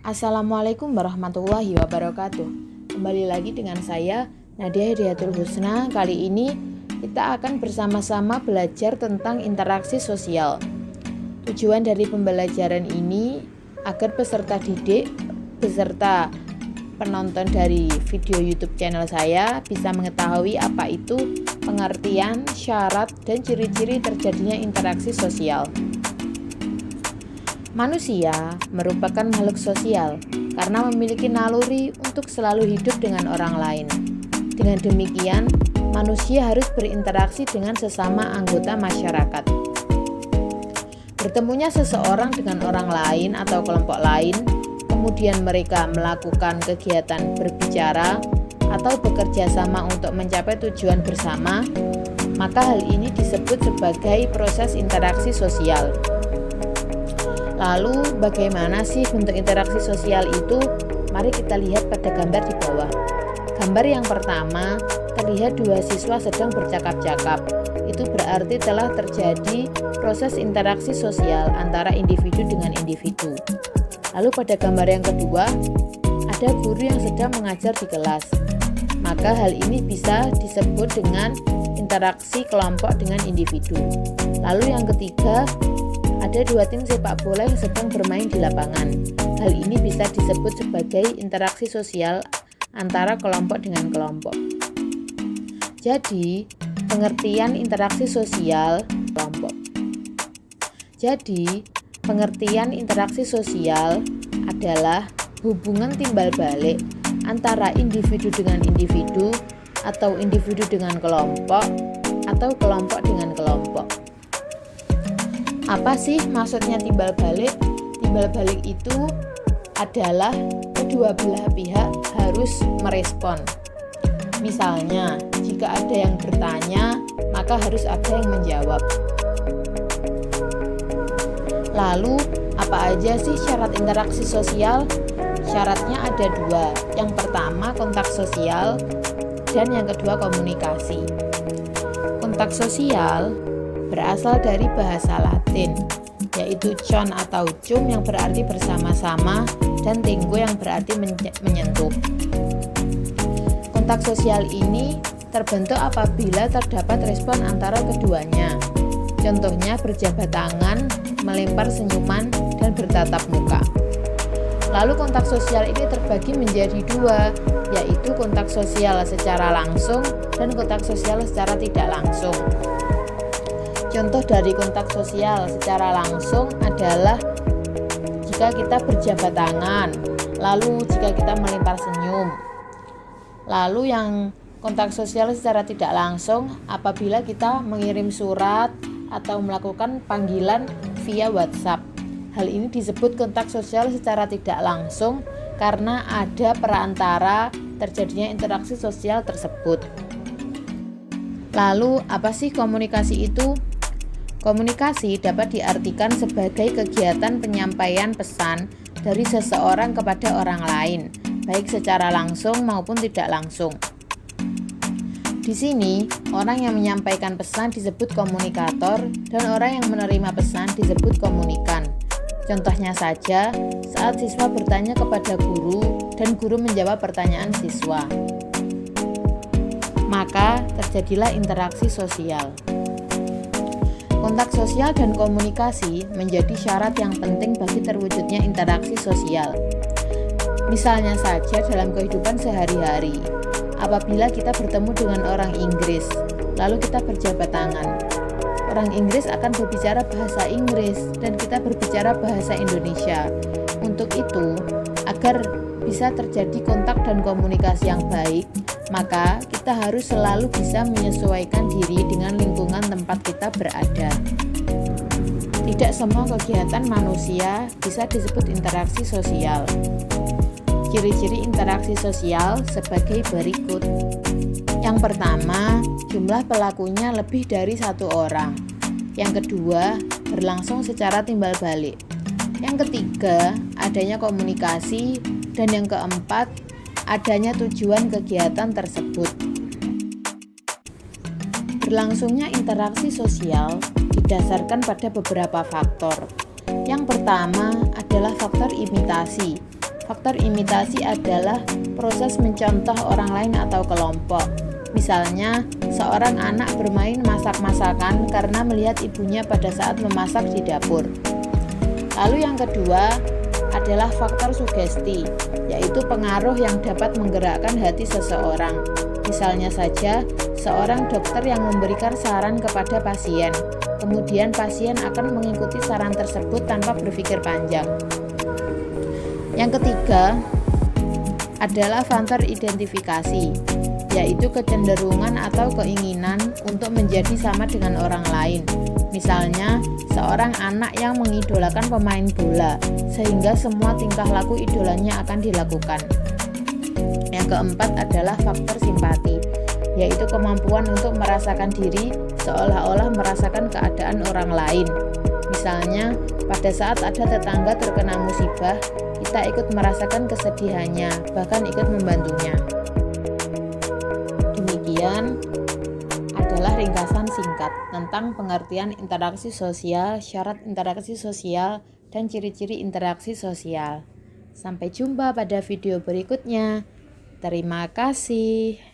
Assalamualaikum warahmatullahi wabarakatuh. Kembali lagi dengan saya Nadia Hidayatul Husna. Kali ini kita akan bersama-sama belajar tentang interaksi sosial. Tujuan dari pembelajaran ini agar peserta didik beserta penonton dari video YouTube channel saya bisa mengetahui apa itu pengertian, syarat, dan ciri-ciri terjadinya interaksi sosial. Manusia merupakan makhluk sosial karena memiliki naluri untuk selalu hidup dengan orang lain. Dengan demikian, manusia harus berinteraksi dengan sesama anggota masyarakat. Bertemunya seseorang dengan orang lain atau kelompok lain, kemudian mereka melakukan kegiatan berbicara atau bekerja sama untuk mencapai tujuan bersama, maka hal ini disebut sebagai proses interaksi sosial. Lalu bagaimana sih bentuk interaksi sosial itu? Mari kita lihat pada gambar di bawah. Gambar yang pertama, terlihat dua siswa sedang bercakap-cakap. Itu berarti telah terjadi proses interaksi sosial antara individu dengan individu. Lalu pada gambar yang kedua, ada guru yang sedang mengajar di kelas. Maka hal ini bisa disebut dengan interaksi kelompok dengan individu. Lalu yang ketiga, ada dua tim sepak bola yang sedang bermain di lapangan. Hal ini bisa disebut sebagai interaksi sosial antara kelompok dengan kelompok. Jadi, pengertian interaksi sosial kelompok. Jadi, pengertian interaksi sosial adalah hubungan timbal balik antara individu dengan individu atau individu dengan kelompok atau kelompok dengan kelompok. Apa sih maksudnya timbal balik? Timbal balik itu adalah kedua belah pihak harus merespon. Misalnya, jika ada yang bertanya, maka harus ada yang menjawab. Lalu, apa aja sih syarat interaksi sosial? Syaratnya ada dua. Yang pertama, kontak sosial, dan yang kedua, komunikasi. Kontak sosial berasal dari bahasa Latin, yaitu con atau cum yang berarti bersama-sama dan tenggo yang berarti menyentuh. Kontak sosial ini terbentuk apabila terdapat respon antara keduanya. Contohnya berjabat tangan, melempar senyuman, dan bertatap muka. Lalu kontak sosial ini terbagi menjadi dua, yaitu kontak sosial secara langsung dan kontak sosial secara tidak langsung. Contoh dari kontak sosial secara langsung adalah jika kita berjabat tangan, lalu jika kita melempar senyum. Lalu yang kontak sosial secara tidak langsung apabila kita mengirim surat atau melakukan panggilan via WhatsApp. Hal ini disebut kontak sosial secara tidak langsung karena ada perantara terjadinya interaksi sosial tersebut. Lalu, apa sih komunikasi itu? Komunikasi dapat diartikan sebagai kegiatan penyampaian pesan dari seseorang kepada orang lain, baik secara langsung maupun tidak langsung. Di sini, orang yang menyampaikan pesan disebut komunikator dan orang yang menerima pesan disebut komunikan. Contohnya saja, saat siswa bertanya kepada guru dan guru menjawab pertanyaan siswa. Maka terjadilah interaksi sosial. Kontak sosial dan komunikasi menjadi syarat yang penting bagi terwujudnya interaksi sosial. Misalnya saja dalam kehidupan sehari-hari, apabila kita bertemu dengan orang Inggris, lalu kita berjabat tangan. Orang Inggris akan berbicara bahasa Inggris dan kita berbicara bahasa Indonesia. Untuk itu, agar bisa terjadi kontak dan komunikasi yang baik, maka kita harus selalu bisa menyesuaikan diri dengan lingkungan tempat kita berada. Tidak semua kegiatan manusia bisa disebut interaksi sosial. Ciri-ciri interaksi sosial sebagai berikut. Yang pertama, jumlah pelakunya lebih dari satu orang. Yang kedua, berlangsung secara timbal balik. Yang ketiga, adanya komunikasi. Dan yang keempat, adanya tujuan kegiatan tersebut. Berlangsungnya interaksi sosial didasarkan pada beberapa faktor. Yang pertama adalah faktor imitasi. Faktor imitasi adalah proses mencontoh orang lain atau kelompok. Misalnya, seorang anak bermain masak-masakan karena melihat ibunya pada saat memasak di dapur. Lalu yang kedua adalah faktor sugesti, yaitu pengaruh yang dapat menggerakkan hati seseorang. Misalnya saja, seorang dokter yang memberikan saran kepada pasien, kemudian pasien akan mengikuti saran tersebut tanpa berpikir panjang. Yang ketiga adalah faktor identifikasi, yaitu kecenderungan atau keinginan untuk menjadi sama dengan orang lain. Misalnya, seorang anak yang mengidolakan pemain bola, sehingga semua tingkah laku idolanya akan dilakukan. Yang keempat adalah faktor simpati, yaitu kemampuan untuk merasakan diri seolah-olah merasakan keadaan orang lain. Misalnya, pada saat ada tetangga terkena musibah, kita ikut merasakan kesedihannya, bahkan ikut membantunya. Demikian adalah ringkasan singkat tentang pengertian interaksi sosial, syarat interaksi sosial, dan ciri-ciri interaksi sosial. Sampai jumpa pada video berikutnya. Terima kasih.